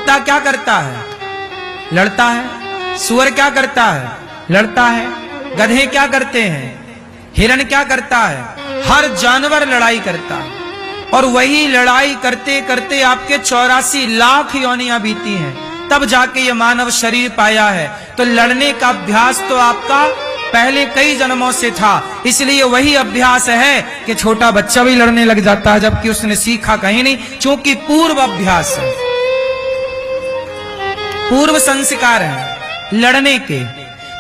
कुत्ता क्या करता है? लड़ता है। सूअर क्या करता है? लड़ता है। गधे क्या करते हैं? हिरण क्या करता है? हर जानवर लड़ाई करता है। और वही लड़ाई करते करते आपके 84 लाख योनियां बीती हैं, तब जाके ये मानव शरीर पाया है। तो लड़ने का अभ्यास तो आपका पहले कई जन्मों से था, इसलिए वही अभ्यास है कि छोटा बच्चा भी लड़ने लग जाता है, जबकि उसने सीखा कहीं नहीं, क्योंकि पूर्व अभ्यास है, पूर्व संस्कार है लड़ने के।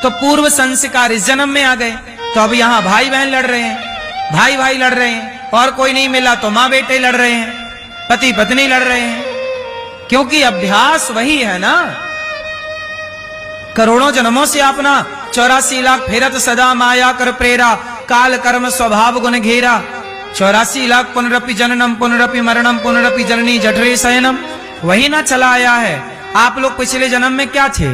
तो पूर्व संस्कार इस जन्म में आ गए, तो अब यहां भाई बहन लड़ रहे हैं, भाई भाई लड़ रहे हैं, और कोई नहीं मिला तो माँ बेटे लड़ रहे हैं, पति पत्नी लड़ रहे हैं, क्योंकि अभ्यास वही है ना। करोड़ों जन्मों से अपना 84 लाख फेरत सदा माया कर प्रेरा, काल कर्म स्वभाव गुण घेरा। 84 लाख पुनरपि जननम पुनरपि मरणम पुनरपि जननी जठरे शयनम, वही ना चला आया है। आप लोग पिछले जन्म में क्या थे?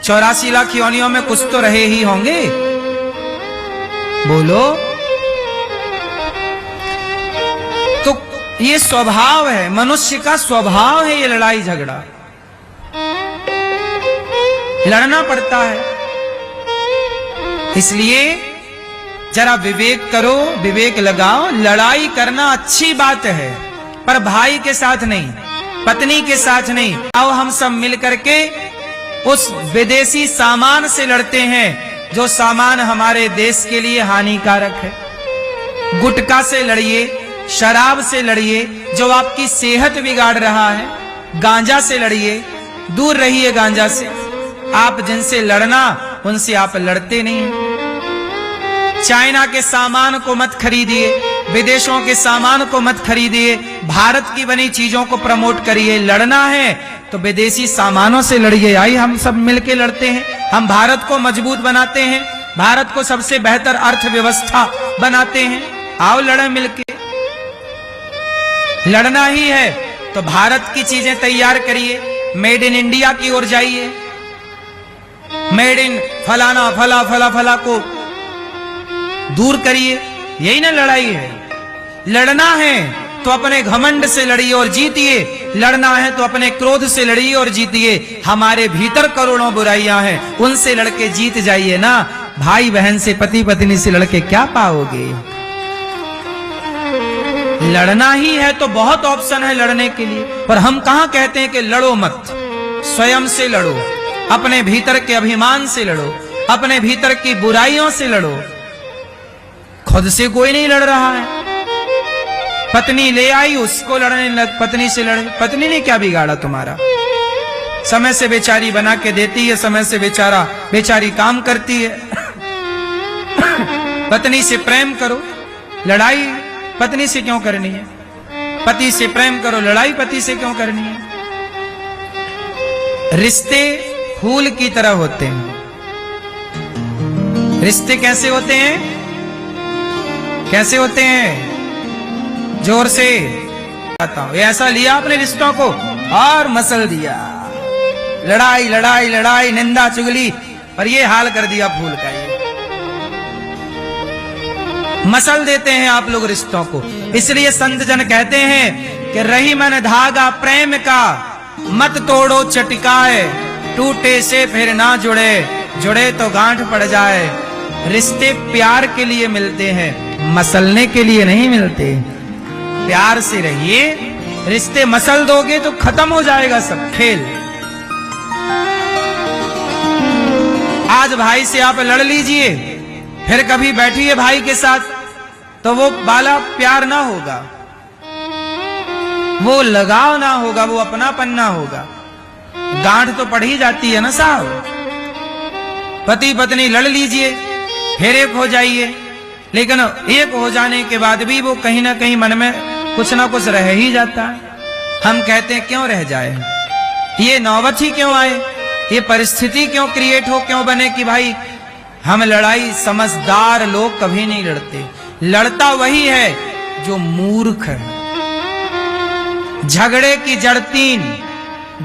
84 लाख योनियों में कुछ तो रहे ही होंगे, बोलो। तो ये स्वभाव है, मनुष्य का स्वभाव है ये लड़ाई झगड़ा, लड़ना पड़ता है। इसलिए जरा विवेक करो, विवेक लगाओ। लड़ाई करना अच्छी बात है, पर भाई के साथ नहीं, पत्नी के साथ नहीं। आओ हम सब मिलकर के उस विदेशी सामान से लड़ते हैं, जो सामान हमारे देश के लिए हानिकारक है। गुटखा से लड़िए, शराब से लड़िए, जो आपकी सेहत बिगाड़ रहा है। गांजा से लड़िए, दूर रहिए गांजा से। आप जिनसे लड़ना, उनसे आप लड़ते नहीं हैं। चाइना के सामान को मत खरीदिए, विदेशों के सामान को मत खरीदिए, भारत की बनी चीजों को प्रमोट करिए। लड़ना है तो विदेशी सामानों से लड़िए। आई हम सब मिलके लड़ते हैं, हम भारत को मजबूत बनाते हैं, भारत को सबसे बेहतर अर्थव्यवस्था बनाते हैं। आओ लड़े मिलके। लड़ना ही है तो भारत की चीजें तैयार करिए, मेड इन इंडिया की ओर जाइए। मेड इन फलाना फला फला फला को दूर करिए, यही ना लड़ाई है। लड़ना है तो अपने घमंड से लड़िए और जीतिए, लड़ना है तो अपने क्रोध से लड़िए और जीतिए। हमारे भीतर करोड़ों बुराइयां हैं, उनसे लड़के जीत जाइए ना। भाई बहन से, पति पत्नी से लड़के क्या पाओगे? लड़ना ही है तो बहुत ऑप्शन है लड़ने के लिए, पर हम कहां कहते हैं कि लड़ो मत। स्वयं से लड़ो, अपने भीतर के अभिमान से लड़ो, अपने भीतर की बुराइयों से लड़ो। खुद से कोई नहीं लड़ रहा है। पत्नी ले आई, उसको लड़ने लग, पत्नी से लड़े। पत्नी ने क्या बिगाड़ा तुम्हारा? समय से बेचारी बना के देती है, समय से बेचारी काम करती है। पत्नी से प्रेम करो, लड़ाई पत्नी से क्यों करनी है? पति से प्रेम करो, लड़ाई पति से क्यों करनी है? रिश्ते फूल की तरह होते हैं। रिश्ते कैसे होते हैं? कैसे होते हैं? जोर से आता हूं। ऐसा लिया अपने रिश्तों को और मसल दिया, लड़ाई लड़ाई लड़ाई, निंदा चुगली, पर ये हाल कर दिया फूल का। ये मसल देते हैं आप लोग रिश्तों को। इसलिए संत जन कहते हैं कि रही मन धागा प्रेम का, मत तोड़ो चटकाए, टूटे से फिर ना जुड़े, जुड़े तो गांठ पड़ जाए। रिश्ते प्यार के लिए मिलते हैं, मसलने के लिए नहीं मिलते। प्यार से रहिए, रिश्ते मसल दोगे तो खत्म हो जाएगा सब खेल। आज भाई से आप लड़ लीजिए, फिर कभी बैठिए भाई के साथ, तो वो वाला प्यार ना होगा, वो लगाव ना होगा, वो अपनापन ना होगा। गांठ तो पड़ ही जाती है ना साहब। पति पत्नी लड़ लीजिए, फिर एक हो जाइए, लेकिन एक हो जाने के बाद भी वो कहीं ना कहीं मन में कुछ ना कुछ रह ही जाता है। हम कहते हैं क्यों रह जाए, ये नौबत ही क्यों आए, ये परिस्थिति क्यों क्रिएट हो, क्यों बने कि भाई हम लड़ाई। समझदार लोग कभी नहीं लड़ते। लड़ता वही है जो मूर्ख है। झगड़े की जड़ तीन,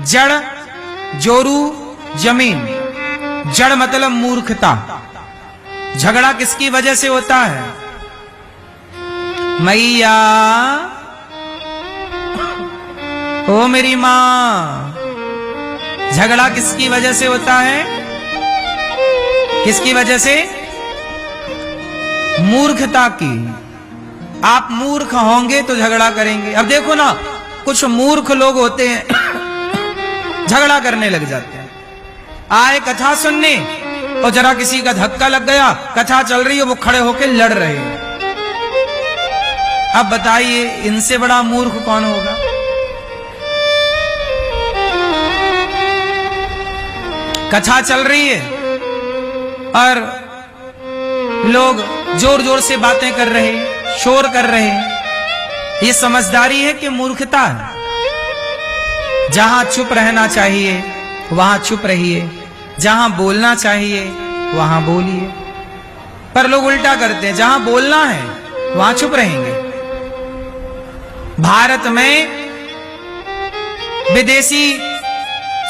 जड़, जोरू, जमीन। जड़ मतलब मूर्खता। झगड़ा किसकी वजह से होता है? मैया ओ मेरी माँ, झगड़ा किसकी वजह से होता है? किसकी वजह से? मूर्खता की। आप मूर्ख होंगे तो झगड़ा करेंगे। अब देखो ना, कुछ मूर्ख लोग होते हैं झगड़ा करने लग जाते हैं। आए कथा सुनने और जरा किसी का धक्का लग गया, कथा चल रही है, वो खड़े होकर लड़ रहे हैं। अब बताइए इनसे बड़ा मूर्ख कौन होगा? कथा चल रही है और लोग जोर जोर से बातें कर रहे हैं, शोर कर रहे हैं। ये समझदारी है कि मूर्खता है? जहां चुप रहना चाहिए वहां चुप रहिए, जहां बोलना चाहिए वहां बोलिए। पर लोग उल्टा करते हैं, जहां बोलना है वहां चुप रहेंगे। भारत में विदेशी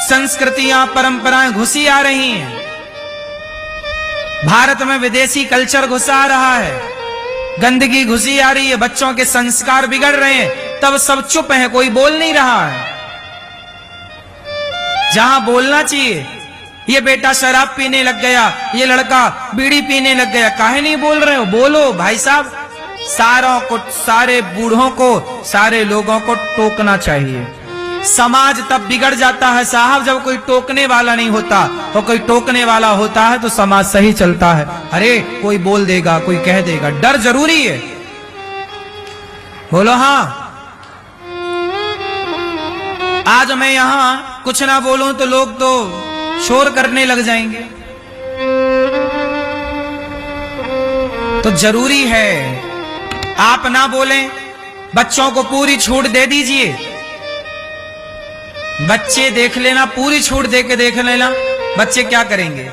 संस्कृतियां, परंपराएं घुसी आ रही हैं। भारत में विदेशी कल्चर घुसा आ रहा है, गंदगी घुसी आ रही है, बच्चों के संस्कार बिगड़ रहे हैं। तब सब चुप हैं, कोई बोल नहीं रहा है। जहां बोलना चाहिए, ये बेटा शराब पीने लग गया, ये लड़का बीड़ी पीने लग गया, काहे नहीं बोल रहे हो? बोलो भाई साहब। सारों को, सारे बूढ़ों को, सारे लोगों को टोकना चाहिए। समाज तब बिगड़ जाता है साहब जब कोई टोकने वाला नहीं होता, और कोई टोकने वाला होता है तो समाज सही चलता है। अरे कोई बोल देगा, कोई कह देगा, डर जरूरी है। बोलो हाँ। आज मैं यहां कुछ ना बोलूं तो लोग तो शोर करने लग जाएंगे। तो जरूरी है आप ना बोलें, बच्चों को पूरी छूट दे दीजिए। बच्चे देख लेना, पूरी छूट दे के देख लेना, बच्चे क्या करेंगे?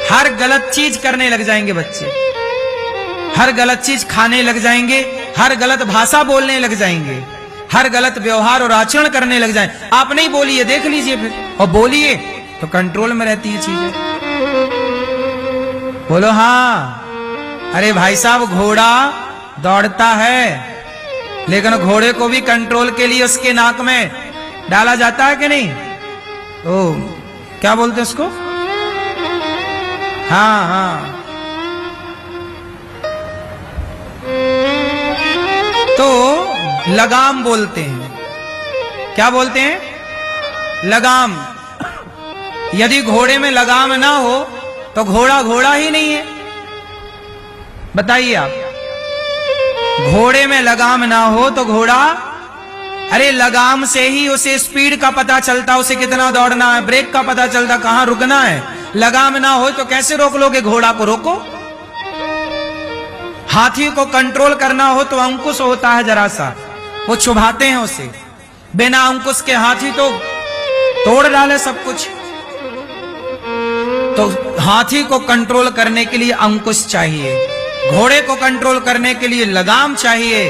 हर गलत चीज करने लग जाएंगे बच्चे, हर गलत चीज खाने लग जाएंगे, हर गलत भाषा बोलने लग जाएंगे, हर गलत व्यवहार और आचरण करने लग जाए। आप नहीं बोलिए, देख लीजिए फिर, और बोलिए तो कंट्रोल में रहती है चीजें। बोलो हाँ। अरे भाई साहब, घोड़ा दौड़ता है लेकिन घोड़े को भी कंट्रोल के लिए उसके नाक में डाला जाता है कि नहीं? ओ क्या बोलते हैं उसको? हाँ हाँ। तो लगाम बोलते हैं। क्या बोलते हैं? लगाम। यदि घोड़े में लगाम ना हो तो घोड़ा घोड़ा ही नहीं है। बताइए आप, घोड़े में लगाम ना हो तो घोड़ा, अरे लगाम से ही उसे स्पीड का पता चलता, उसे कितना दौड़ना है, ब्रेक का पता चलता, कहां रुकना है। लगाम ना हो तो कैसे रोक लोगे? घोड़ा को रोको। हाथी को कंट्रोल करना हो तो अंकुश होता है जरा सा, वो चुभाते हैं उसे। बिना अंकुश के हाथी तो तोड़ डाले सब कुछ। तो हाथी को कंट्रोल करने के लिए अंकुश चाहिए, घोड़े को कंट्रोल करने के लिए लगाम चाहिए,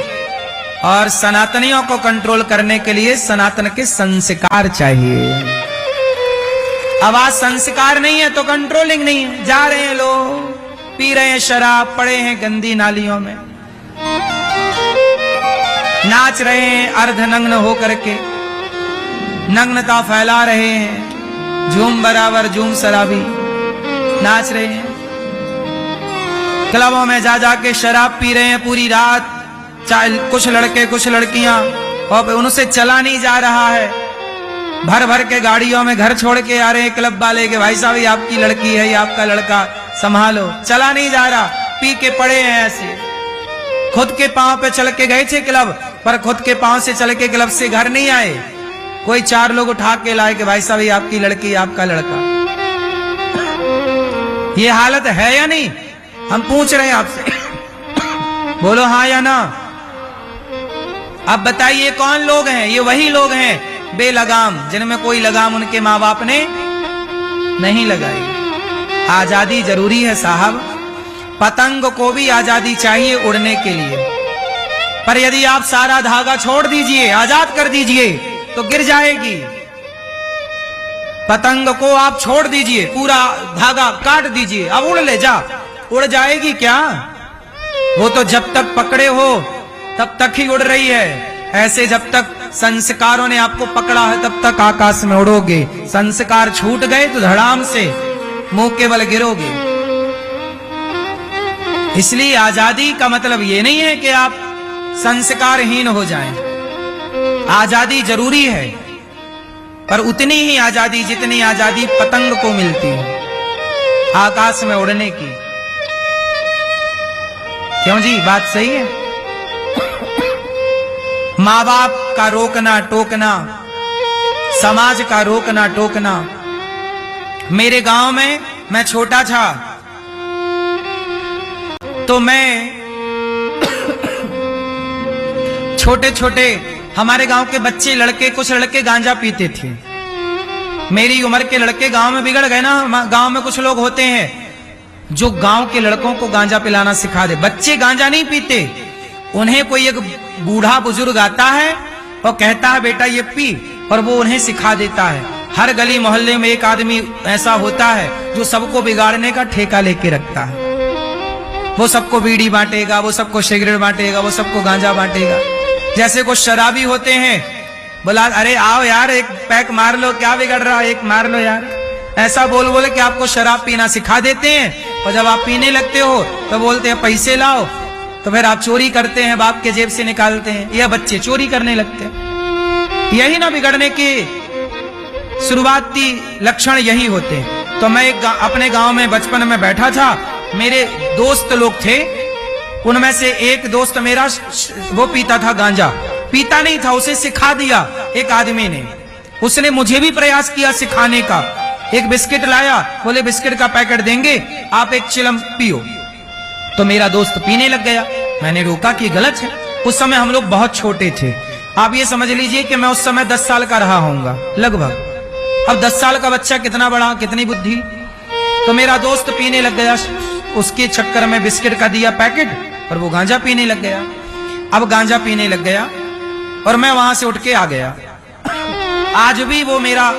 और सनातनियों को कंट्रोल करने के लिए सनातन के संस्कार चाहिए। अब आज संस्कार नहीं है तो कंट्रोलिंग नहीं है। जा रहे हैं लोग, पी रहे हैं शराब, पड़े हैं गंदी नालियों में, नाच रहे हैं अर्धनग्न होकर के, नग्नता फैला रहे हैं, झूम बराबर झूम शराबी नाच रहे हैं। क्लबों में जा जाके शराब पी रहे हैं पूरी रात, चाहे कुछ लड़के कुछ लड़कियां, और उनसे चला नहीं जा रहा है। भर भर के गाड़ियों में घर छोड़ के आ रहे हैं क्लब वाले के, भाई साहब ये आपकी लड़की है, ये आपका लड़का, संभालो। चला नहीं जा रहा, पी के पड़े हैं ऐसे। खुद के पांव पे चल के गए थे क्लब, पर खुद के पांव से चल के क्लब से घर नहीं आए। कोई चार लोग उठा के लाए कि भाई साहब ये आपकी लड़की, आपका लड़का। ये हालत है या नहीं? हम पूछ रहे हैं आपसे, बोलो हाँ या ना। अब बताइए कौन लोग हैं? ये वही लोग हैं बेलगाम, जिनमें कोई लगाम उनके माँ बाप ने नहीं लगाई। आजादी जरूरी है साहब, पतंग को भी आजादी चाहिए उड़ने के लिए, पर यदि आप सारा धागा छोड़ दीजिए, आजाद कर दीजिए, तो गिर जाएगी। पतंग को आप छोड़ दीजिए, पूरा धागा काट दीजिए, अब उड़ ले जा, उड़ जाएगी क्या? वो तो जब तक पकड़े हो तब तक ही उड़ रही है। ऐसे जब तक संस्कारों ने आपको पकड़ा है तब तक आकाश में उड़ोगे, संस्कार छूट गए तो धड़ाम से मुंह के बल गिरोगे। इसलिए आजादी का मतलब ये नहीं है कि आप संस्कारहीन हो जाएं। आजादी जरूरी है, पर उतनी ही आजादी जितनी आजादी पतंग को मिलती है आकाश में उड़ने की। क्यों जी, बात सही है? माँ बाप का रोकना टोकना, समाज का रोकना टोकना। मेरे गांव में मैं छोटा था तो मैं छोटे छोटे हमारे गांव के बच्चे लड़के, कुछ लड़के गांजा पीते थे। मेरी उम्र के लड़के गांव में बिगड़ गए ना। गांव में कुछ लोग होते हैं जो गांव के लड़कों को गांजा पिलाना सिखा दे। बच्चे गांजा नहीं पीते, उन्हें कोई एक बूढ़ा बुजुर्ग आता है और कहता है बेटा ये पी, और वो उन्हें सिखा देता है। हर गली मोहल्ले में एक आदमी ऐसा होता है जो सबको बिगाड़ने का ठेका लेके रखता है। वो सबको बीड़ी बांटेगा, वो सबको सिगरेट बांटेगा, वो सबको गांजा बांटेगा। जैसे कुछ शराबी होते हैं, बोला अरे आओ यार एक पैक मार लो, क्या बिगड़ रहा है, एक मार लो यार। ऐसा बोल बोले कि आपको शराब पीना सिखा देते हैं, और जब आप पीने लगते हो तो बोलते हैं पैसे लाओ, तो फिर आप चोरी करते हैं, बाप के जेब से निकालते हैं, या बच्चे चोरी करने लगते हैं। यही ना बिगड़ने के शुरुआती लक्षण यही होते हैं। तो मैं अपने गांव में बचपन में बैठा था, मेरे दोस्त लोग थे, उनमें से एक दोस्त मेरा वो पीता था गांजा। पीता नहीं था, उसे सिखा दिया एक आदमी ने। उसने मुझे भी प्रयास किया सिखाने का। एक बिस्किट लाया, बोले बिस्किट का पैकेट देंगे, आप एक चिलम पियो। तो मेरा दोस्त पीने लग गया। मैंने रोका कि गलत है। उस समय हम लोग बहुत छोटे थे। आप ये समझ लीजिए कि मैं उस समय 10 साल का रहा होऊंगा लगभग। अब 10 साल का बच्चा कितना बड़ा, कितनी बुद्धि। तो मेरा दोस्त पीने लग गया, उसके चक्कर में बिस्किट का दिया पैकेट और वो गांजा पीने लग गया। अब गांजा पीने लग गया और मैं वहां से उठ के आ गया। आज भी वो मेरा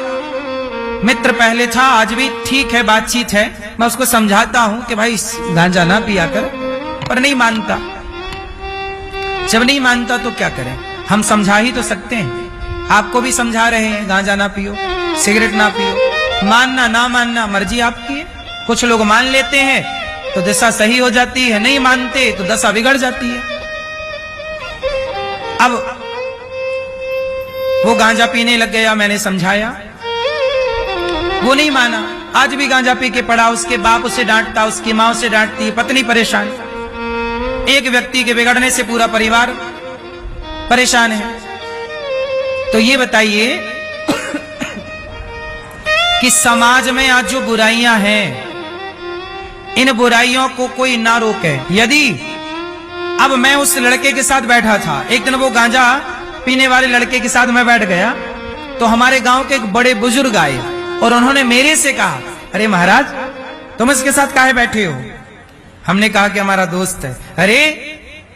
मित्र पहले था, आज भी ठीक है, बातचीत है। मैं उसको समझाता हूं कि भाई गांजा ना पिया कर, पर नहीं मानता। जब नहीं मानता तो क्या करें, हम समझा ही तो सकते हैं। आपको भी समझा रहे हैं गांजा ना पियो, सिगरेट ना पियो। मानना ना मानना मर्जी आपकी है। कुछ लोग मान लेते हैं तो दशा सही हो जाती है, नहीं मानते तो दशा बिगड़ जाती है। अब वो गांजा पीने लग गया, मैंने समझाया, वो नहीं माना। आज भी गांजा पी के पड़ा। उसके बाप उसे डांटता, उसकी माँ उसे डांटती, पत्नी परेशान। एक व्यक्ति के बिगड़ने से पूरा परिवार परेशान है। तो ये बताइए कि समाज में आज जो बुराइयां हैं, इन बुराइयों को कोई ना रोके। यदि अब मैं उस लड़के के साथ बैठा था, एक दिन वो गांजा पीने वाले लड़के के साथ मैं बैठ गया, तो हमारे गांव के एक बड़े बुजुर्ग आए और उन्होंने मेरे से कहा, अरे महाराज तुम इसके साथ काहे बैठे हो? हमने कहा कि हमारा दोस्त है। अरे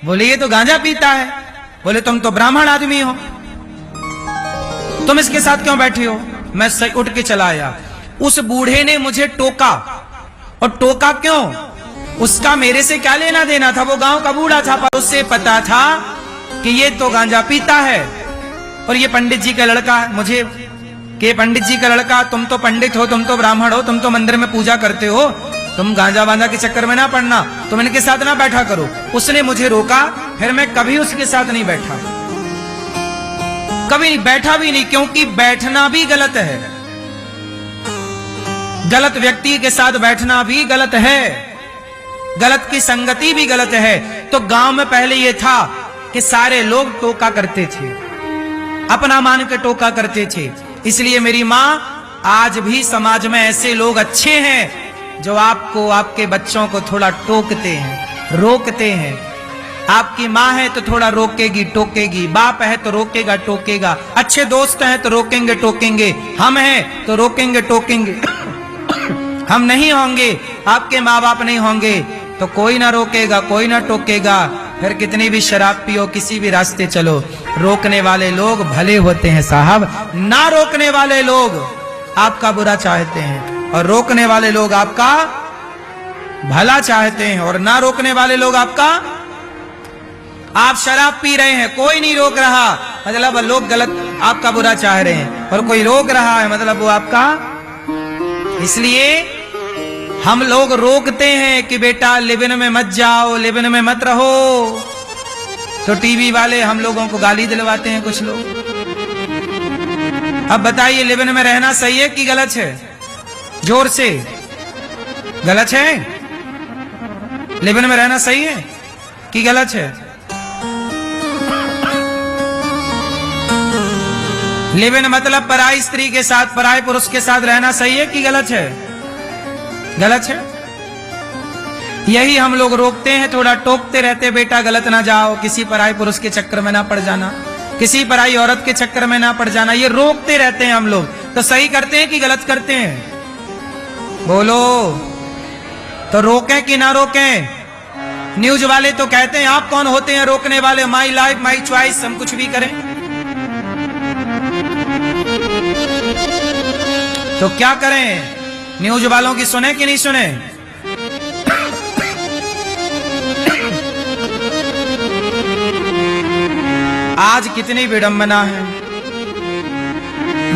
बोले ये तो गांजा पीता है। बोले तुम तो ब्राह्मण आदमी हो, तुम इसके साथ क्यों बैठे हो? मैं उठ के चला आया। उस बूढ़े ने मुझे टोका, और टोका क्यों? उसका मेरे से क्या लेना देना था, वो गांव का बूढ़ा था, पर उससे पता था कि ये तो गांजा पीता है और ये पंडित जी का लड़का है। मुझे कि पंडित जी का लड़का, तुम तो पंडित हो, तुम तो ब्राह्मण हो, तुम तो मंदिर में पूजा करते हो, तुम गांजा वांजा के चक्कर में ना पड़ना, तुम इनके साथ ना बैठा करो। उसने मुझे रोका, फिर मैं कभी उसके साथ नहीं बैठा, कभी नहीं बैठा भी नहीं, क्योंकि बैठना भी गलत है। गलत व्यक्ति के साथ बैठना भी गलत है, गलत की संगति भी गलत है। तो गांव में पहले ये था कि सारे लोग टोका करते थे, अपना मान के टोका करते थे। इसलिए मेरी माँ, आज भी समाज में ऐसे लोग अच्छे हैं जो आपको, आपके बच्चों को थोड़ा टोकते हैं, रोकते हैं। आपकी माँ है तो थोड़ा रोकेगी टोकेगी, बाप है तो रोकेगा टोकेगा, अच्छे दोस्त हैं तो रोकेंगे टोकेंगे, हम हैं तो रोकेंगे टोकेंगे। हम नहीं होंगे, आपके माँ बाप नहीं होंगे तो कोई ना रोकेगा, कोई ना टोकेगा। फिर कितनी भी शराब पियो, किसी भी रास्ते चलो, रोकने वाले लोग भले होते हैं साहब, ना रोकने वाले लोग आपका बुरा चाहते हैं, और रोकने वाले लोग आपका भला चाहते हैं, और ना रोकने वाले लोग आपका। आप शराब पी रहे हैं, कोई नहीं रोक रहा, मतलब लोग गलत आपका बुरा चाह रहे हैं, और कोई रोक रहा है मतलब वो आपका। इसलिए हम लोग रोकते हैं कि बेटा लिविन में मत जाओ, लिविन में मत रहो, तो टीवी वाले हम लोगों को गाली दिलवाते हैं कुछ लोग। अब बताइए लिविन में रहना सही है कि गलत है? जोर से, गलत है? लिविन में रहना सही है कि गलत है? लिविन मतलब पराई स्त्री के साथ, पराई पुरुष के साथ रहना सही है कि गलत है? गलत है। यही हम लोग रोकते हैं, थोड़ा टोकते रहते, बेटा गलत ना जाओ, किसी पराई पुरुष के चक्कर में ना पड़ जाना, किसी पराई औरत के चक्कर में ना पड़ जाना। ये रोकते रहते हैं हम लोग। तो सही करते हैं कि गलत करते हैं? बोलो। तो रोकें कि ना रोकें? न्यूज वाले तो कहते हैं आप कौन होते हैं रोकने वाले, माई लाइफ माई चॉइस, हम कुछ भी करें। तो क्या करें? न्यूज वालों की सुने कि नहीं सुने? आज कितनी विडंबना है।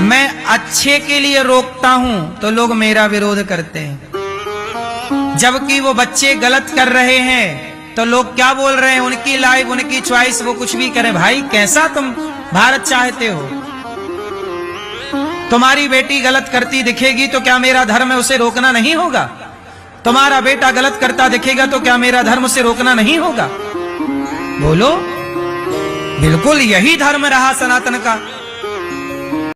मैं अच्छे के लिए रोकता हूं तो लोग मेरा विरोध करते हैं, जबकि वो बच्चे गलत कर रहे हैं तो लोग क्या बोल रहे हैं, उनकी लाइफ उनकी चॉइस, वो कुछ भी करें। भाई कैसा तुम भारत चाहते हो? तुम्हारी बेटी गलत करती दिखेगी तो क्या मेरा धर्म है उसे रोकना नहीं होगा? तुम्हारा बेटा गलत करता दिखेगा तो क्या मेरा धर्म उसे रोकना नहीं होगा? बोलो। बिल्कुल यही धर्म रहा सनातन का।